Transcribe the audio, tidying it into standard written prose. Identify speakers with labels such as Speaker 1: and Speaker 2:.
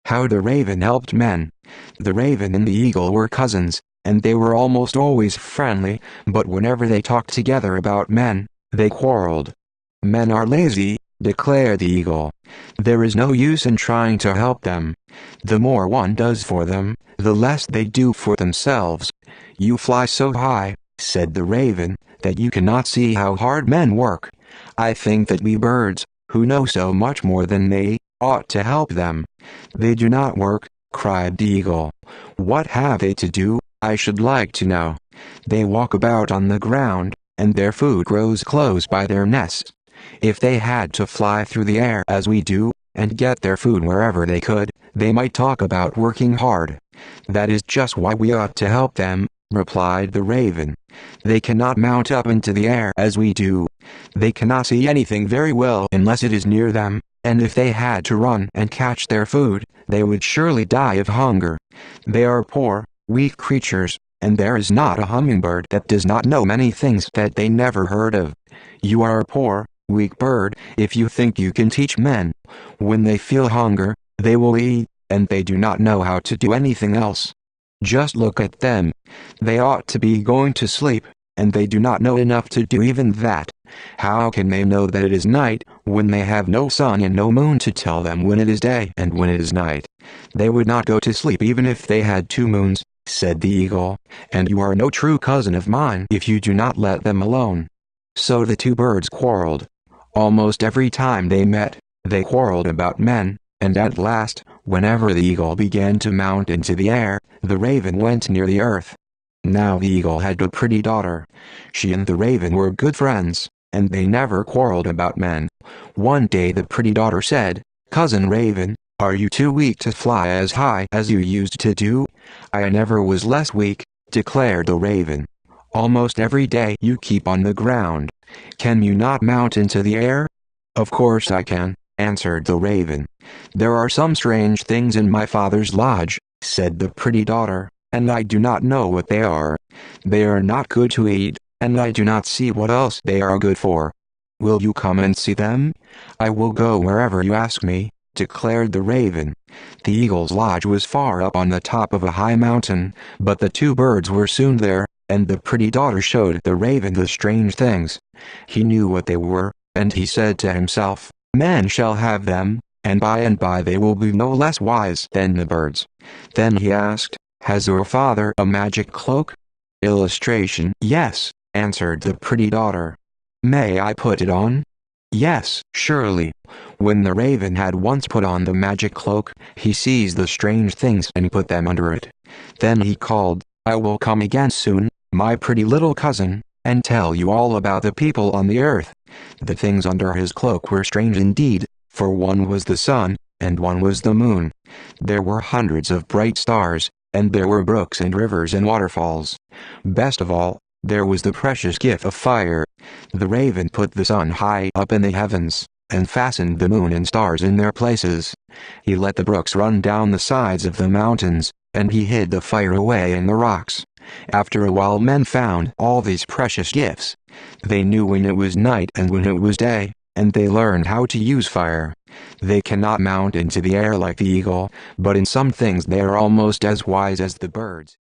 Speaker 1: How the Raven Helped Men. The raven and the eagle were cousins, and they were almost always friendly, but whenever they talked together about men, they quarreled. Men are lazy, declared the eagle. There is no use in trying to help them. The more one does for them, the less they do for themselves. You fly so high, said the raven, that you cannot see how hard men work. I think that we birds, who know so much more than they, ought to help them. They do not work, cried the eagle. What have they to do, I should like to know? They walk about on the ground, and their food grows close by their nests. If they had to fly through the air as we do, and get their food wherever they could, they might talk about working hard. That is just why we ought to help them, replied the raven. They cannot mount up into the air as we do. They cannot see anything very well unless it is near them, and if they had to run and catch their food, they would surely die of hunger. They are poor, weak creatures, and there is not a hummingbird that does not know many things that they never heard of. You are a poor, weak bird, if you think you can teach men. When they feel hunger, they will eat, and they do not know how to do anything else. Just look at them. They ought to be going to sleep, and they do not know enough to do even that. How can they know that it is night, when they have no sun and no moon to tell them when it is day and when it is night? They would not go to sleep even if they had 2 moons, said the eagle, and you are no true cousin of mine if you do not let them alone. So the 2 birds quarreled. Almost every time they met, they quarreled about men, and at last, whenever the eagle began to mount into the air, the raven went near the earth. Now the eagle had a pretty daughter. She and the raven were good friends, and they never quarreled about men. One day the pretty daughter said, "Cousin Raven, are you too weak to fly as high as you used to do?" "I never was less weak," declared the raven. "Almost every day you keep on the ground. Can you not mount into the air?" "Of course I can," answered the raven. "There are some strange things in my father's lodge," said the pretty daughter, "and I do not know what they are. They are not good to eat, and I do not see what else they are good for." "Will you come and see them?" "I will go wherever you ask me," declared the raven. The eagle's lodge was far up on the top of a high mountain, but the 2 birds were soon there, and the pretty daughter showed the raven the strange things. He knew what they were, and he said to himself, "Men shall have them, and by they will be no less wise than the birds." Then he asked, "Has your father a magic cloak?" Illustration: "Yes," answered the pretty daughter. "May I put it on?" "Yes, surely." When the raven had once put on the magic cloak, he seized the strange things and put them under it. Then he called, "I will come again soon, my pretty little cousin, and tell you all about the people on the earth." The things under his cloak were strange indeed, for one was the sun, and one was the moon. There were hundreds of bright stars, and there were brooks and rivers and waterfalls. Best of all, there was the precious gift of fire. The raven put the sun high up in the heavens, and fastened the moon and stars in their places. He let the brooks run down the sides of the mountains, and he hid the fire away in the rocks. After a while men found all these precious gifts. They knew when it was night and when it was day, and they learned how to use fire. They cannot mount into the air like the eagle, but in some things they are almost as wise as the birds.